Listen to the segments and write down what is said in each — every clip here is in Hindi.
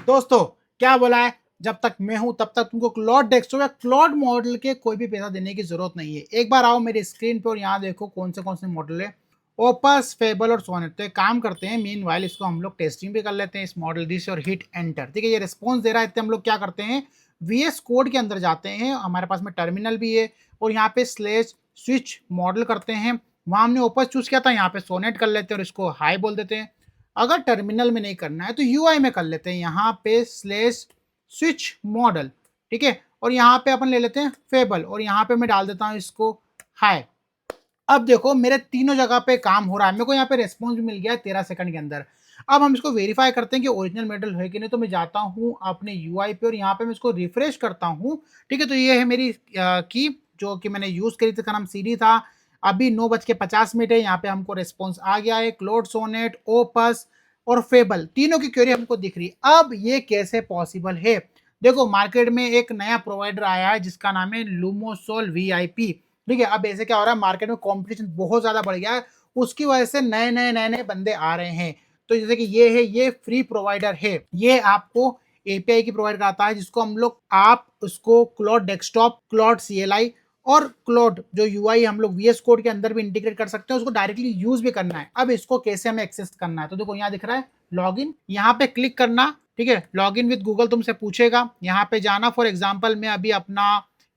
दोस्तों क्या बोला है, जब तक मैं हूं तब तक तुमको क्लॉड डेस्कटॉप या क्लॉड मॉडल के कोई भी पैसा देने की जरूरत नहीं है। एक बार आओ मेरी स्क्रीन पे और यहाँ देखो कौन से मॉडल है, ओपस, फेबल और सोनेट। तो एक काम करते हैं, मीन वाइल इसको हम लोग टेस्टिंग भी कर लेते हैं इस मॉडल दिस और हिट एंटर। ठीक है, ये रिस्पॉन्स दे रहा है। हम लोग क्या करते हैं, VS कोड के अंदर जाते हैं, हमारे पास में टर्मिनल भी है और यहाँ पे स्लेश स्विच मॉडल करते हैं। वहां हमने ओपस चूज किया था, यहाँ पे सोनेट कर लेते हैं और इसको हाई बोल देते हैं। अगर टर्मिनल में नहीं करना है तो UI में कर लेते हैं, यहाँ पे स्लेश स्विच मॉडल। ठीक है, और यहाँ पे अपन ले लेते हैं फेबल और यहाँ पे मैं डाल देता हूँ इसको हाई। अब देखो मेरे तीनों जगह पे काम हो रहा है, मेरे को यहाँ पे रेस्पॉन्स भी मिल गया है 13 सेकंड के अंदर। अब हम इसको वेरीफाई करते हैं कि ओरिजिनल मॉडल है कि नहीं। तो मैं जाता हूँ अपने UI पे और यहाँ पे मैं इसको रिफ्रेश करता हूँ। ठीक है, तो ये है मेरी की जो कि मैंने यूज करी थी, का नाम CD था। अभी 9:50 है, यहाँ पे हमको रेस्पॉन्स आ गया है। क्लोड, सोनेट, ओपस और फेबल तीनों की क्वेरी हमको दिख रही है। अब ये कैसे पॉसिबल है, देखो मार्केट में एक नया प्रोवाइडर आया है जिसका नाम है लुमोसोल VIP। ठीक है, अब ऐसे क्या हो रहा है, मार्केट में कंपटीशन बहुत ज्यादा बढ़ गया है, उसकी वजह से नए नए बंदे आ रहे हैं। तो जैसे कि ये है, ये फ्री प्रोवाइडर है, ये आपको API की प्रोवाइड कराता है, जिसको हम लोग आप उसको क्लॉड डेस्कटॉप, क्लॉड CLI और क्लॉड जो UI हम लोग VS कोड के अंदर भी इंटीग्रेट कर सकते हैं, उसको डायरेक्टली यूज भी करना है। अब इसको कैसे हमें एक्सेस करना है, तो देखो यहाँ दिख रहा है लॉग इन, यहाँ पे क्लिक करना। ठीक है, लॉग इन विद गूगल तुमसे पूछेगा, यहाँ पे जाना। फॉर एग्जाम्पल मैं अभी अपना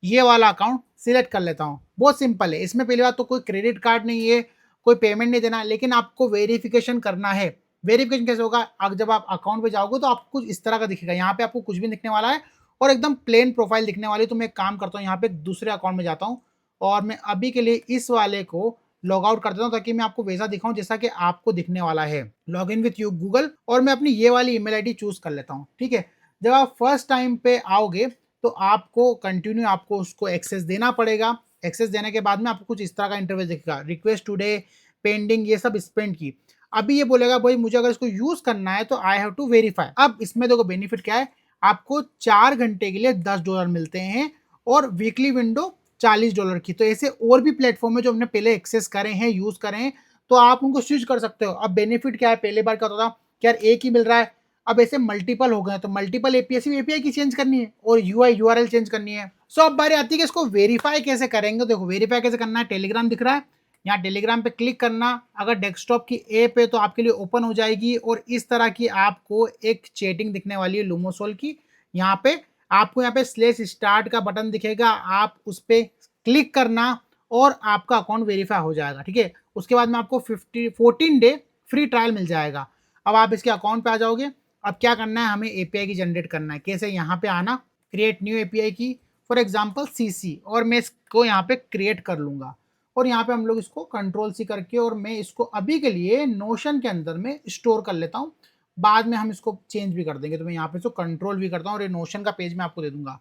ये वाला अकाउंट सिलेक्ट कर लेता हूँ। बहुत सिंपल है, इसमें पहली बात तो कोई क्रेडिट कार्ड नहीं है, कोई पेमेंट नहीं देना, लेकिन आपको वेरिफिकेशन करना है। वेरिफिकेशन कैसे होगा, अब जब आप अकाउंट पे जाओगे तो आपको कुछ इस तरह का दिखेगा, यहाँ पे आपको कुछ भी दिखने वाला है और एकदम प्लेन प्रोफाइल दिखने वाली। तो मैं एक काम करता हूँ, यहाँ पे दूसरे अकाउंट में जाता हूँ और मैं अभी के लिए इस वाले को लॉग आउट कर देता हूँ, ताकि मैं आपको वैसा दिखाऊं जैसा कि आपको दिखने वाला है। Log in with you Google और मैं अपनी ये वाली ईमेल आईडी चूज कर लेता हूँ। ठीक है, जब आप फर्स्ट टाइम पे आओगे तो आपको कंटिन्यू आपको उसको एक्सेस देना पड़ेगा। एक्सेस देने के बाद में आपको कुछ इस तरह का इंटरव्यू दिखेगा, रिक्वेस्ट टुडे, पेंडिंग, ये सब स्पेंड की। अभी ये बोलेगा भाई मुझे अगर इसको यूज करना है तो आई हैव टू वेरीफाई। अब इसमें देखो बेनिफिट क्या है, आपको 4 घंटे के लिए $10 मिलते हैं और वीकली विंडो $40 की। तो ऐसे और भी प्लेटफॉर्म है जो हमने पहले एक्सेस करे हैं, यूज करें हैं, तो आप उनको स्विच कर सकते हो। अब बेनिफिट क्या है, पहले बार क्या होता था कि यार एक ही मिल रहा है, अब ऐसे मल्टीपल हो गए, तो मल्टीपल API की चेंज करनी है और UI URL चेंज करनी है। सो अब बारी आती है कि इसको वेरीफाई कैसे करेंगे। देखो वेरीफाई कैसे करना है, टेलीग्राम दिख रहा है, यहाँ टेलीग्राम पे क्लिक करना। अगर डेस्कटॉप की ऐप है तो आपके लिए ओपन हो जाएगी और इस तरह की आपको एक चैटिंग दिखने वाली है लुमोसोल की। यहाँ पे आपको यहाँ पे स्लेश स्टार्ट का बटन दिखेगा, आप उस पर क्लिक करना और आपका अकाउंट वेरीफाई हो जाएगा। ठीक है, उसके बाद में आपको 14 डे फ्री ट्रायल मिल जाएगा। अब आप इसके अकाउंट पे आ जाओगे। अब क्या करना है, हमें API की जनरेट करना है। कैसे, यहाँ पे आना, क्रिएट न्यू API की, फॉर एग्जाम्पल CC, और मैं इसको यहाँ पे क्रिएट कर लूंगा और यहाँ पे हम लोग इसको Ctrl+C करके, और मैं इसको अभी के लिए नोशन के अंदर में स्टोर कर लेता हूँ, बाद में हम इसको चेंज भी कर देंगे। तो मैं यहाँ पे इसको कंट्रोल भी करता हूँ और ये नोशन का पेज मैं आपको दे दूंगा।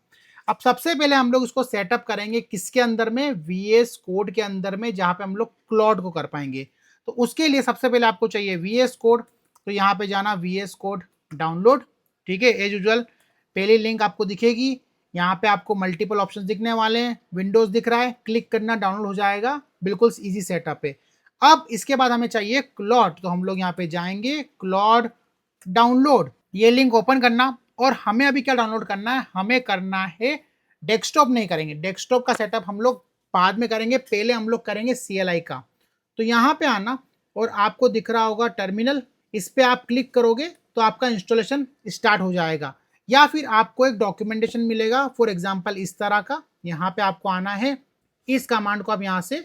अब सबसे पहले हम लोग इसको सेटअप करेंगे किसके अंदर में, VS कोड के अंदर में, जहां पे हम लोग क्लॉड को कर पाएंगे। तो उसके लिए सबसे पहले आपको चाहिए VS कोड। तो यहाँ पे जाना, VS कोड डाउनलोड। ठीक है, एज यूजुअल पहली लिंक आपको दिखेगी, यहाँ पे आपको मल्टीपल ऑप्शंस दिखने वाले हैं, विंडोज दिख रहा है, क्लिक करना, डाउनलोड हो जाएगा, बिल्कुल इजी सेटअप है। अब इसके बाद हमें चाहिए क्लॉड, तो हम लोग यहाँ पे जाएंगे, क्लॉड डाउनलोड, ये लिंक ओपन करना। और हमें अभी क्या डाउनलोड करना है, हमें करना है डेस्कटॉप नहीं करेंगे, डेस्कटॉप का सेटअप हम लोग बाद में करेंगे, पहले हम लोग करेंगे CLI का। तो यहाँ पे आना और आपको दिख रहा होगा टर्मिनल, इस पे आप क्लिक करोगे तो आपका इंस्टॉलेशन स्टार्ट हो जाएगा। या फिर आपको एक डॉक्यूमेंटेशन मिलेगा, फॉर एग्जांपल इस तरह का, यहाँ पे आपको आना है, इस कमांड को आप यहाँ से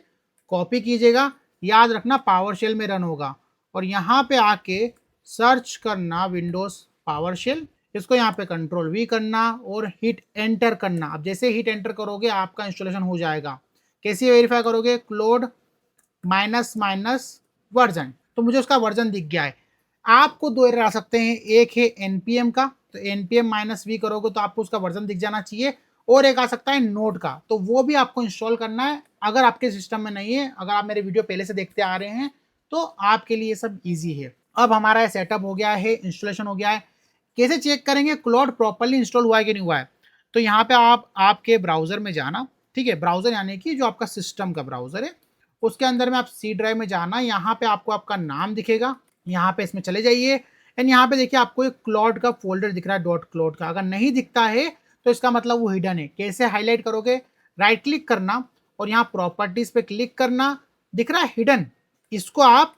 कॉपी कीजिएगा, याद रखना पावरशेल में रन होगा, और यहाँ पे आके सर्च करना विंडोज पावरशेल, इसको यहाँ पे Ctrl+V करना और हिट एंटर करना। अब जैसे हिट एंटर करोगे आपका इंस्टॉलेशन हो जाएगा। कैसे वेरीफाई करोगे, क्लोड -- वर्जन, तो मुझे उसका वर्जन दिख गया है। आपको 2 एरर आ सकते हैं, एक है NPM का, तो NPM -V करोगे तो आपको उसका वर्जन दिख जाना चाहिए, और एक आ सकता है नोड का, तो वो भी आपको इंस्टॉल करना है। अगर आपके सिस्टम में नहीं है, अगर आप मेरे वीडियो पहले से देखते आ रहे हैं तो आपके लिए सब ईजी है। अब हमारा सेटअप हो गया है, इंस्टॉलेशन हो गया है। कैसे चेक करेंगे क्लॉड प्रॉपर्ली इंस्टॉल हुआ है कि नहीं हुआ है, तो यहाँ पे आप आपके ब्राउजर में जाना। ठीक है, ब्राउजर यानी कि जो आपका सिस्टम का ब्राउजर है, उसके अंदर में आप C ड्राइव में जाना, यहाँ पे आपको आपका नाम दिखेगा, यहाँ पे इसमें चले जाइए, एंड यहाँ पे देखिए आपको एक क्लॉड का फोल्डर दिख रहा है, डॉट क्लॉड का। अगर नहीं दिखता है तो इसका मतलब वो हिडन है। कैसे हाईलाइट करोगे? राइट क्लिक करना और यहाँ प्रॉपर्टीज पे क्लिक करना, दिख रहा है हिडन, इसको आप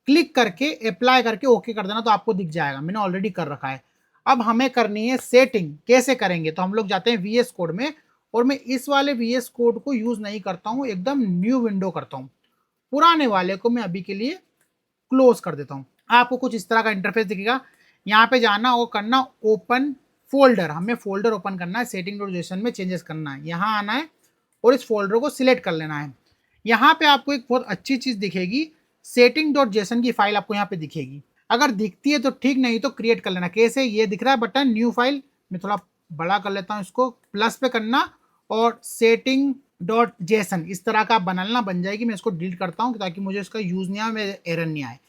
क्लिक करके अप्लाई करके ओके कर देना तो आपको दिख जाएगा। मैंने ऑलरेडी कर रखा है। अब हमें करनी है सेटिंग। कैसे करेंगे? तो हम लोग जाते हैं VS कोड में, और मैं इस वाले VS कोड को यूज नहीं करता हूं, एकदम न्यू विंडो करता हूं। पुराने वाले को मैं अभी के लिए क्लोज कर देता हूं। आपको कुछ इस तरह का इंटरफेस दिखेगा। यहाँ पे जाना और करना ओपन फोल्डर, हमें फोल्डर ओपन करना है, सेटिंग डॉट जेसन में चेंजेस करना है, यहाँ आना है और इस फोल्डर को सिलेक्ट कर लेना है। यहाँ पे आपको एक बहुत अच्छी चीज दिखेगी, सेटिंग डॉट जेसन की फाइल आपको यहाँ पे दिखेगी। अगर दिखती है तो ठीक, नहीं तो क्रिएट कर लेना। कैसे? ये दिख रहा है बटन न्यू फाइल, मैं थोड़ा बड़ा कर लेता हूँ इसको, प्लस पे करना और सेटिंग डॉट जेसन इस तरह का बनाना, बन जाएगी। मैं इसको डिलीट करता हूँ ताकि मुझे इसका यूज नहीं आए, मेरे एरर नहीं आए।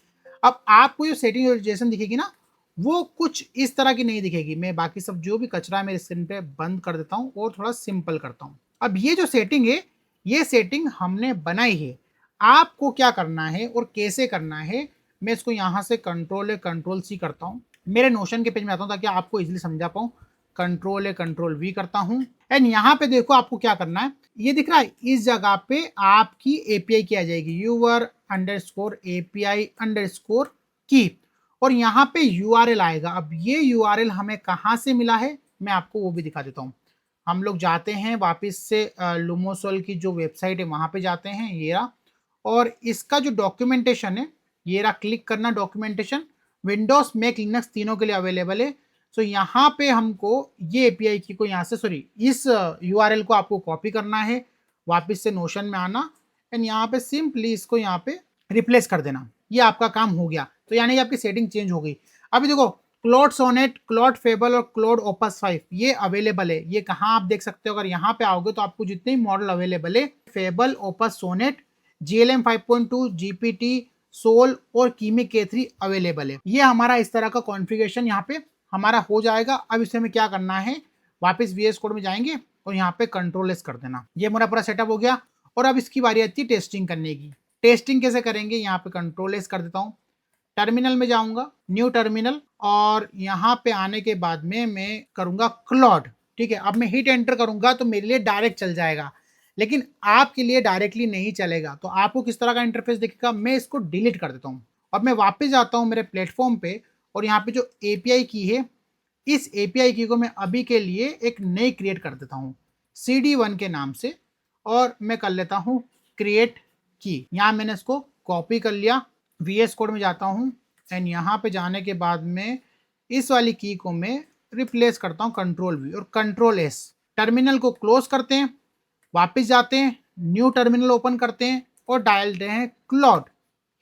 अब आपको जो सेटिंग डॉट जेसन दिखेगी ना, वो कुछ इस तरह की नहीं दिखेगी। मैं बाकी सब जो भी कचरा है मेरे स्क्रीन पे बंद कर देता हूँ और थोड़ा सिंपल करता हूँ। अब ये जो सेटिंग है, ये सेटिंग हमने बनाई है। आपको क्या करना है और कैसे करना है, मैं इसको यहाँ से कंट्रोल सी करता हूँ, मेरे नोशन के पेज में आता हूँ ताकि आपको इजीली समझा पाऊँ। कंट्रोल V करता हूँ एंड यहाँ पे देखो आपको क्या करना है, ये दिख रहा है, इस जगह पे आपकी API की आ जाएगी, your_API_key, और यहाँ पे URL आएगा। अब ये URL हमें कहाँ से मिला है मैं आपको वो भी दिखा देता हूँ। हम लोग जाते हैं वापस से लुमोसोल की जो वेबसाइट है वहां पे जाते हैं, ये रहा, और इसका जो डॉक्यूमेंटेशन है ये रहा, क्लिक करना डॉक्यूमेंटेशन, विंडोज मैक लिनक्स तीनों के लिए अवेलेबल है। सो यहाँ पे हमको ये API की को यहाँ से, सॉरी, इस URL को आपको कॉपी करना है, वापस से नोशन में आना एंड यहाँ पे सिंपली इसको यहाँ पे रिप्लेस कर देना। ये आपका काम हो गया। तो यानी कि आपकी सेटिंग चेंज हो गई। अभी देखो क्लॉड सोनेट, क्लॉड फेबल और क्लॉड ओपस 5 ये अवेलेबल है। ये कहाँ आप देख सकते हो? अगर यहाँ पे आओगे तो आपको जितने भी मॉडल अवेलेबल है, fable, Opus Sonnet, GLM 5.2, GPT, सोल और कीमी K3 अवेलेबल है। ये हमारा इस तरह का कॉन्फ़िगरेशन यहाँ पे हमारा हो जाएगा। अब इसे हमें क्या करना है, वापस VS कोड में जाएंगे और यहाँ पे कंट्रोल S कर देना। ये मेरा पूरा सेटअप हो गया और अब इसकी बारी आती है टेस्टिंग करने की। टेस्टिंग कैसे करेंगे? यहाँ पे कंट्रोल S कर देता हूँ, टर्मिनल में जाऊंगा, न्यू टर्मिनल, और यहाँ पे आने के बाद में मैं करूंगा क्लॉड। ठीक है, अब मैं हिट एंटर करूंगा तो मेरे लिए डायरेक्ट चल जाएगा, लेकिन आपके लिए डायरेक्टली नहीं चलेगा। तो आपको किस तरह का इंटरफेस दिखेगा, मैं इसको डिलीट कर देता हूँ। अब मैं वापस जाता हूँ मेरे प्लेटफॉर्म पे और यहाँ पे जो API की है, इस API की को मैं अभी के लिए एक नई क्रिएट कर देता हूँ CD1 के नाम से, और मैं कर लेता हूँ क्रिएट की। यहाँ मैंने इसको कॉपी कर लिया, VS कोड में जाता हूँ एंड यहाँ पे जाने के बाद में इस वाली की को मैं रिप्लेस करता हूँ कंट्रोल V और कंट्रोल S। टर्मिनल को क्लोज करते हैं, वापस जाते हैं, न्यू टर्मिनल ओपन करते हैं और डालते हैं क्लॉड,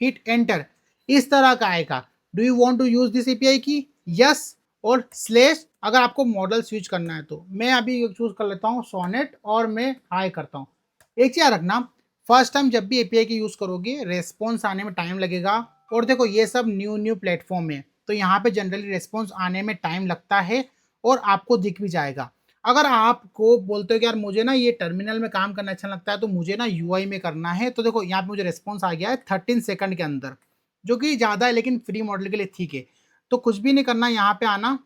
हिट एंटर। इस तरह का आएगा। Do you want to use this API की? यस और स्लेश अगर आपको मॉडल स्विच करना है तो। मैं अभी चूज कर लेता हूँ सोनेट और मैं हाई करता हूँ। एक चीज रखना, फर्स्ट टाइम जब भी API की यूज करोगे रेस्पॉन्स आने में टाइम लगेगा। और देखो ये सब न्यू प्लेटफॉर्म है तो यहाँ पे जनरली रेस्पॉन्स आने में टाइम लगता है और आपको दिख भी जाएगा। अगर आपको बोलते हो कि यार मुझे ना ये टर्मिनल में काम करना अच्छा लगता है तो मुझे ना UI में करना है, तो देखो यहाँ पे मुझे रेस्पॉन्स आ गया है 13 सेकंड के अंदर, जो कि ज़्यादा है लेकिन फ्री मॉडल के लिए ठीक है। तो कुछ भी नहीं करना, यहाँ पे आना,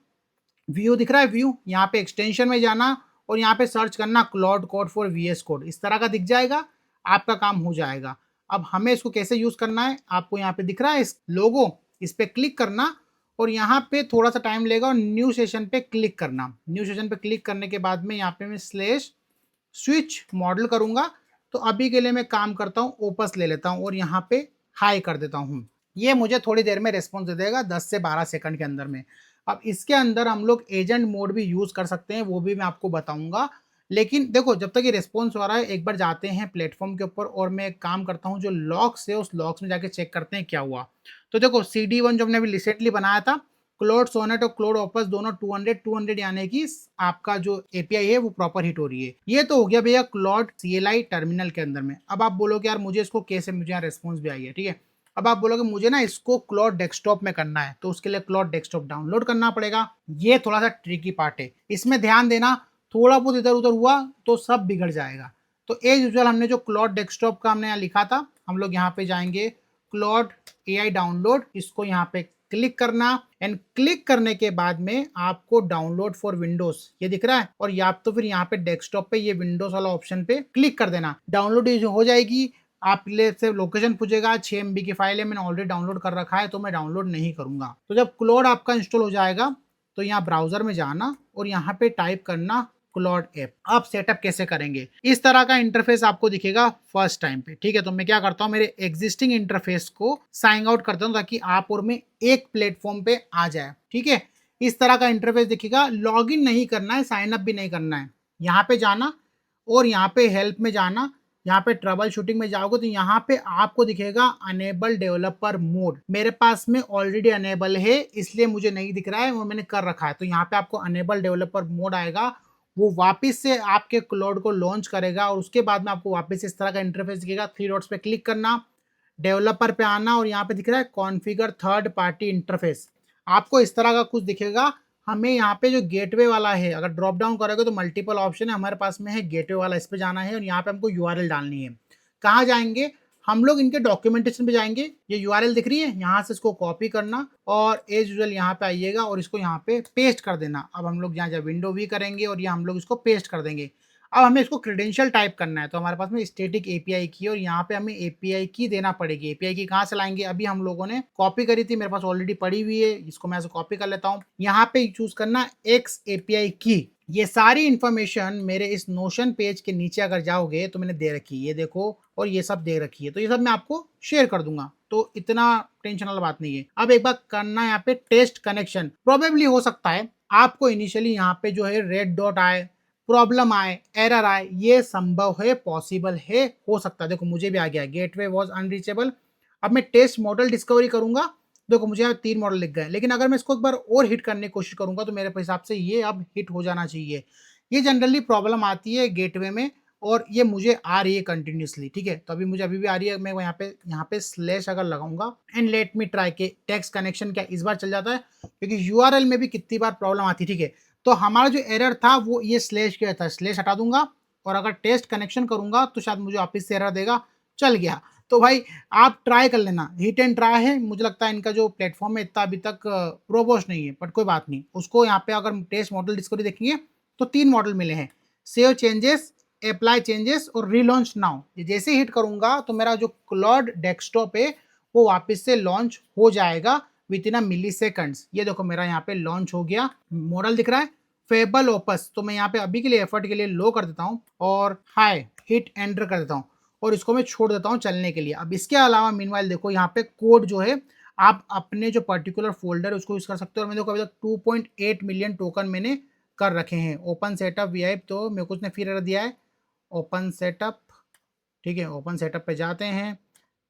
व्यू दिख रहा है, व्यू, यहाँ पे एक्सटेंशन में जाना और यहाँ पे सर्च करना Claude code for VS code, इस तरह का दिख जाएगा, आपका काम हो जाएगा। अब हमें इसको कैसे यूज करना है, आपको यहाँ पे दिख रहा है इस लोगो, इस पे क्लिक करना और यहाँ पे थोड़ा सा टाइम लेगा और न्यू सेशन पे क्लिक करना। न्यू सेशन पे क्लिक करने के बाद में यहाँ पे मैं स्लेश स्विच मॉडल करूंगा। तो अभी के लिए मैं काम करता हूँ ओपस ले लेता हूँ और यहाँ पे हाई कर देता हूँ। ये मुझे थोड़ी देर में रेस्पॉन्स दे देगा 10 से 12 सेकंड के अंदर में। अब इसके अंदर हम लोग एजेंट मोड भी यूज कर सकते हैं, वो भी मैं आपको बताऊंगा। लेकिन देखो जब तक ये रिस्पॉन्स हो रहा है एक बार जाते हैं प्लेटफॉर्म के ऊपर और मैं एक काम करता हूँ, जो लॉग्स है उस लॉग्स में जाके चेक करते हैं क्या हुआ। तो देखो CD1 जो हमने अभी रिसेंटली बनाया था, क्लोड सोनेट और क्लोड ओपस दोनों 200 यानी कि आपका जो API है वो प्रॉपर हिट हो रही है। ये तो हो गया भैया क्लॉड CLI टर्मिनल के अंदर में। अब आप बोलोगे यार मुझे इसको कैसे, मुझे यहाँ रेस्पॉन्स भी आई है, ठीक है। अब आप बोलोगे मुझे ना इसको क्लॉड डेस्कटॉप में करना है, तो उसके लिए क्लॉड डेस्कटॉप डाउनलोड करना पड़ेगा। ये थोड़ा सा ट्रिकी पार्ट है, इसमें ध्यान देना, थोड़ा बहुत इधर उधर हुआ तो सब बिगड़ जाएगा। तो एज यूजुअल हमने जो क्लॉड डेस्कटॉप का हमने यहाँ लिखा था, हम लोग यहाँ पे जाएंगे क्लॉड AI डाउनलोड, इसको यहाँ पे क्लिक करना एंड क्लिक करने के बाद में आपको डाउनलोड फॉर विंडोज ये दिख रहा है, और या तो फिर यहाँ पे डेस्कटॉप पे ये विंडोज वाला ऑप्शन पे क्लिक कर देना। डाउनलोड हो जाएगी। आप ले से लोकेशन पूछेगा, 6 MB की फाइल है, मैंने ऑलरेडी डाउनलोड कर रखा है तो मैं डाउनलोड नहीं करूंगा। तो जब क्लॉड आपका इंस्टॉल हो जाएगा तो यहाँ ब्राउजर में जाना और यहाँ पे टाइप करना क्लॉड ऐप। आप सेटअप कैसे करेंगे, इस तरह का इंटरफेस आपको दिखेगा फर्स्ट टाइम पे। ठीक है, तो मैं क्या करता हूँ, मेरे एग्जिस्टिंग इंटरफेस को साइन आउट करता हूँ ताकि आप और मैं एक प्लेटफॉर्म पे आ जाए। ठीक है, इस तरह का इंटरफेस दिखेगा। लॉग इन नहीं करना है, साइन अप भी नहीं करना है। यहाँ पे जाना और यहाँ पे हेल्प में जाना, यहाँ पे ट्रबल शूटिंग में जाओगे तो यहाँ पे आपको दिखेगा अनेबल डेवलपर मोड। मेरे पास में ऑलरेडी अनेबल है इसलिए मुझे नहीं दिख रहा है, वो मैंने कर रखा है। तो यहाँ पे आपको अनेबल डेवलपर मोड आएगा, वो वापस से आपके क्लाउड को लॉन्च करेगा और उसके बाद में आपको वापस इस तरह का इंटरफेस दिखेगा। 3 डॉट्स पे क्लिक करना, डेवलपर पे आना और यहाँ पे दिख रहा है कॉन्फ़िगर थर्ड पार्टी इंटरफेस। आपको इस तरह का कुछ दिखेगा। हमें यहाँ पे जो गेटवे वाला है, अगर ड्रॉप डाउन करोगे तो मल्टीपल ऑप्शन है, हमारे पास में है गेटवे वाला, इस पे जाना है और यहाँ पे हमको यूआरएल डालनी है। कहाँ जाएंगे, हम लोग इनके डॉक्यूमेंटेशन पे जाएंगे। ये यूआरएल दिख रही है, यहाँ से इसको कॉपी करना और एज यूजुअल यहाँ पे आइएगा और इसको यहाँ पे पेस्ट कर देना। अब हम लोग यहाँ जब विंडो वी करेंगे और यहाँ हम लोग इसको पेस्ट कर देंगे। अब हमें इसको क्रेडेंशियल टाइप करना है, तो हमारे पास में स्टैटिक एपीआई की और यहाँ पे हमें एपीआई की देना पड़ेगी। एपीआई की कहाँ से लाएंगे, अभी हम लोगों ने कॉपी करी थी, मेरे पास ऑलरेडी पड़ी हुई है, इसको मैं ऐसे कॉपी कर लेता हूँ। यहाँ पे चूज करना एक्स एपीआई की। ये सारी इंफॉर्मेशन मेरे इस नोशन पेज के नीचे अगर जाओगे तो मैंने दे रखी है, ये देखो, और ये सब दे रखी है, तो ये सब मैं आपको शेयर कर दूंगा, तो इतना टेंशन वाला बात नहीं है। अब एक बार करना यहाँ पे टेस्ट कनेक्शन। प्रोबेबली हो सकता है आपको इनिशियली यहाँ पे जो है रेड डॉट आए, प्रॉब्लम आए, एरर आए, ये संभव है, पॉसिबल है, हो सकता है। देखो मुझे भी आ गया गेटवे वॉज अनरीचेबल। अब मैं टेस्ट मॉडल डिस्कवरी करूंगा, देखो मुझे यहाँ 3 मॉडल लिख गए, लेकिन अगर मैं इसको एक बार और हिट करने की कोशिश करूंगा तो मेरे हिसाब से ये अब हिट हो जाना चाहिए। ये जनरली प्रॉब्लम आती है गेटवे में और ये मुझे आ रही है कंटिन्यूसली। ठीक है, तो अभी मुझे अभी भी आ रही है। मैं यहाँ पे स्लैश अगर लगाऊंगा एंड लेट मी ट्राई के टेक्स्ट कनेक्शन, क्या इस बार चल जाता है, क्योंकि यूआरएल में भी कितनी बार प्रॉब्लम आती है। ठीक है, तो हमारा जो एरर था वो ये स्लैश किया था, स्लैश हटा दूंगा और अगर टेस्ट कनेक्शन करूंगा तो शायद मुझे वापस से एरर देगा। चल गया। तो भाई आप ट्राई कर लेना, हिट एंड ट्राई है। मुझे लगता है इनका जो प्लेटफॉर्म है इतना अभी तक प्रोबोस्ट नहीं है, बट कोई बात नहीं। उसको यहाँ पे अगर टेस्ट मॉडल डिस्कवरी देखेंगे तो 3 मॉडल मिले हैं, सेव चेंजेस, अप्लाई चेंजेस और रीलॉन्च नाउ। जैसे हिट करूंगा तो मेरा जो क्लॉड डेस्कटॉप है वो वापस से लॉन्च हो जाएगा with in a milli seconds. ये देखो मेरा यहाँ पे लॉन्च हो गया, मॉडल दिख रहा है फेबल ओपस। तो मैं यहाँ पे अभी के लिए एफर्ट के लिए लो कर देता हूँ और हाई हिट एंटर कर देता हूँ और इसको मैं छोड़ देता हूँ चलने के लिए। अब इसके अलावा मीनवाइल देखो यहाँ पे कोड जो है आप अपने जो पर्टिकुलर फोल्डर उसको यूज कर सकते हो। और मैं देखो अभी तक 2.8 मिलियन टोकन मैंने कर रखे हैं। ओपन सेटअप वी आई, तो मेरे को उसने फिर एरर दिया है ओपन सेटअप। ठीक है, ओपन सेटअप पे जाते हैं,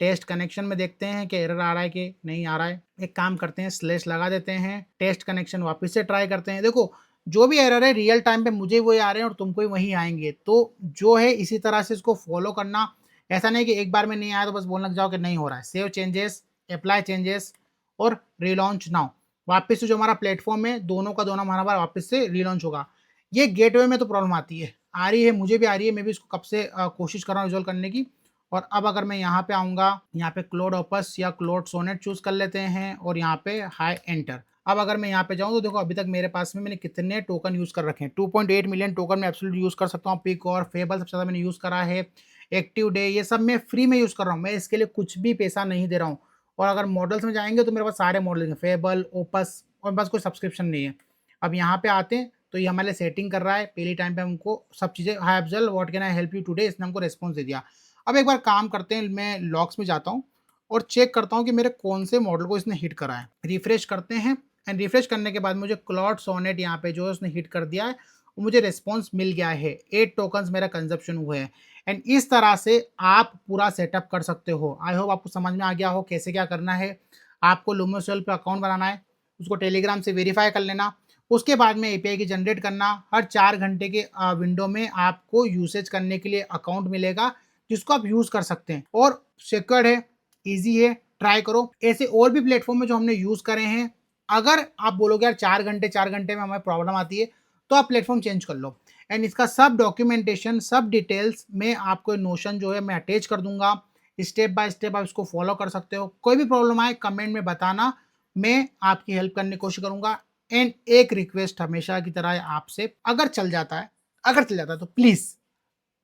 टेस्ट कनेक्शन में देखते हैं कि एरर आ रहा है कि नहीं आ रहा है। एक काम करते हैं, स्लैश लगा देते हैं, टेस्ट कनेक्शन वापस से ट्राई करते हैं। देखो जो भी एरर है रियल टाइम पे मुझे वही आ रहे हैं और तुमको ही वही आएंगे। तो जो है इसी तरह से इसको फॉलो करना। ऐसा नहीं कि एक बार में नहीं आया तो बस बोलने लग जाओ कि नहीं हो रहा है। सेव चेंजेस, अप्लाई चेंजेस और रीलॉन्च नाउ। वापस से जो हमारा प्लेटफॉर्म है दोनों का दोनों हमारा वापस से रीलॉन्च होगा। ये गेटवे में तो प्रॉब्लम आती है, आ रही है, मुझे भी आ रही है। मैं भी इसको कब से कोशिश कर रहा हूँ रिजॉल्व करने की। और अब अगर मैं यहाँ पे आऊँगा, यहाँ पे क्लोड ओपस या क्लोड सोनेट चूज कर लेते हैं और यहाँ पे हाई एंटर। अब अगर मैं यहाँ पे जाऊँ तो देखो अभी तक मेरे पास में मैंने कितने टोकन यूज कर रखे हैं। 2.8 मिलियन टोकन मैं एब्सोल्यूट यूज कर सकता हूँ। पिक और फेबल सबसे ज़्यादा मैंने यूज करा है। एक्टिव डे ये सब मैं फ्री में यूज कर रहा हूँ, मैं इसके लिए कुछ भी पैसा नहीं दे रहा हूँ। और अगर मॉडल्स में जाएंगे तो मेरे पास सारे मॉडल हैं, फेबल, ओपस, और बस कोई सब्सक्रिप्शन नहीं है। अब यहाँ पे आते हैं तो ये हमारे सेटिंग कर रहा है। पहली टाइम पे हमको सब चीज़ें, hi Afzal what can I help you today, इसने हमको रिस्पॉन्स दे दिया। अब एक बार काम करते हैं, मैं लॉग्स में जाता हूँ और चेक करता हूँ कि मेरे कौन से मॉडल को इसने हिट करा है। रिफ्रेश करते हैं एंड रिफ्रेश करने के बाद मुझे क्लॉड सोनेट यहाँ पे जो है उसने हिट कर दिया है, वो मुझे रिस्पॉन्स मिल गया है। 8 टोकन्स मेरा कंजप्शन हुए हैं। एंड इस तरह से आप पूरा सेटअप कर सकते हो। आई होप आपको समझ में आ गया हो कैसे क्या करना है। आपको लूमोसेल पे अकाउंट बनाना है, उसको टेलीग्राम से वेरीफाई कर लेना, उसके बाद में एपीआई की जनरेट करना। हर 4 घंटे के विंडो में आपको यूसेज करने के लिए अकाउंट मिलेगा जिसको आप यूज़ कर सकते हैं और सिक्योर्ड है, ईजी है, ट्राई करो। ऐसे और भी प्लेटफॉर्म में जो हमने यूज़ करे हैं, अगर आप बोलोगे यार 4 घंटे में हमें प्रॉब्लम आती है तो आप प्लेटफॉर्म चेंज कर लो। एंड इसका सब डॉक्यूमेंटेशन, सब डिटेल्स में आपको नोशन जो है मैं अटैच कर दूंगा। स्टेप बाय स्टेप आप इसको फॉलो कर सकते हो। कोई भी प्रॉब्लम आए कमेंट में बताना, मैं आपकी हेल्प करने की कोशिश करूंगा। एंड एक रिक्वेस्ट हमेशा की तरह आपसे, अगर चल जाता है तो प्लीज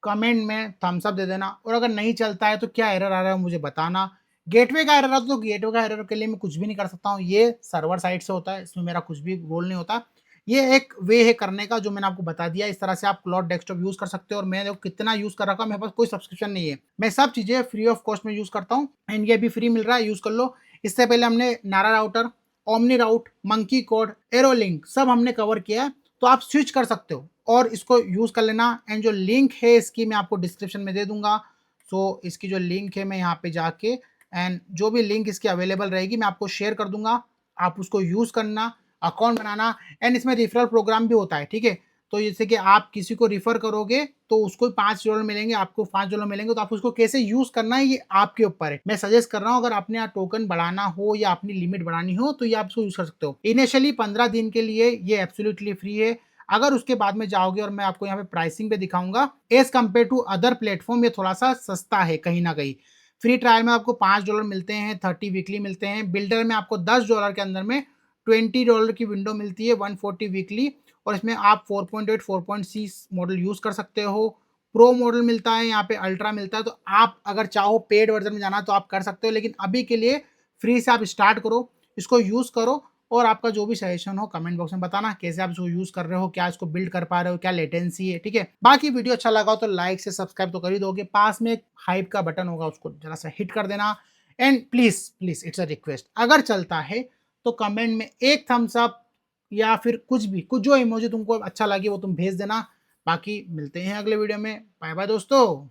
कमेंट में थम्स अप दे देना, और अगर नहीं चलता है तो क्या एरर आ रहा है मुझे बताना। गेटवे का एरर आता तो गेटवे का एरर के लिए मैं कुछ भी नहीं कर सकता हूँ, ये सर्वर साइड से होता है, इसमें मेरा कुछ भी रोल नहीं होता। ये एक वे है करने का जो मैंने आपको बता दिया। इस तरह से आप क्लाउड डेस्कटॉप यूज कर सकते हो, और मैं देखो कितना यूज कर रखा हूं, मेरे पास कोई सब्सक्रिप्शन नहीं है, मैं सब चीजें फ्री ऑफ कॉस्ट में यूज करता हूँ, एंड ये भी फ्री मिल रहा है, यूज कर लो। इससे पहले हमने नारा राउटर, ओमनी राउट, मंकी कोड, एरोलिंक सब हमने कवर किया है, तो आप स्विच कर सकते हो और इसको यूज कर लेना। एंड जो लिंक है इसकी मैं आपको डिस्क्रिप्शन में दे दूंगा। सो इसकी जो लिंक है मैं यहाँ पे जाके, एंड जो भी लिंक इसकी अवेलेबल रहेगी मैं आपको शेयर कर दूंगा, आप उसको यूज करना, अकाउंट बनाना। एंड इसमें रिफरल प्रोग्राम भी होता है, ठीक है। तो जैसे कि आप किसी को रिफर करोगे तो उसको $5 मिलेंगे, आपको $5 मिलेंगे, तो आप उसको कैसे यूज करना है ये आपके ऊपर है। मैं सजेस्ट कर रहा हूँ, अगर आपने यहाँ टोकन बढ़ाना हो या अपनी लिमिट बढ़ानी हो तो ये आप इसको यूज कर सकते हो। इनिशियली 15 दिन के लिए ये एब्सोल्युटली फ्री है। अगर उसके बाद में जाओगे, और मैं आपको यहाँ पे प्राइसिंग पे दिखाऊंगा, as compare to other platform ये थोड़ा सा सस्ता है कहीं ना कहीं। फ्री ट्रायल में आपको $5 मिलते हैं, 30 वीकली मिलते हैं। बिल्डर में आपको $10 के अंदर में $20 की विंडो मिलती है, 140 वीकली, और इसमें आप 4.8 4.6 मॉडल यूज कर सकते हो। प्रो मॉडल मिलता है, यहाँ पे अल्ट्रा मिलता है, तो आप अगर चाहो पेड वर्जन में जाना तो आप कर सकते हो, लेकिन अभी के लिए फ्री से आप स्टार्ट करो, इसको यूज करो, और आपका जो भी सजेशन हो कमेंट बॉक्स में बताना, कैसे आप इसको यूज कर रहे हो, क्या इसको बिल्ड कर पा रहे हो, क्या लेटेंसी है, ठीक है। बाकी वीडियो अच्छा लगा हो तो लाइक से सब्सक्राइब तो कर ही दोगे, पास में एक हाइप का बटन होगा उसको जरा सा हिट कर देना। And please please it's a request, अगर चलता है तो कमेंट में एक थम्स अप या फिर कुछ भी, कुछ जो इमोजी तुमको अच्छा लगे वो तुम भेज देना। बाकी मिलते हैं अगले वीडियो में, बाय बाय दोस्तों।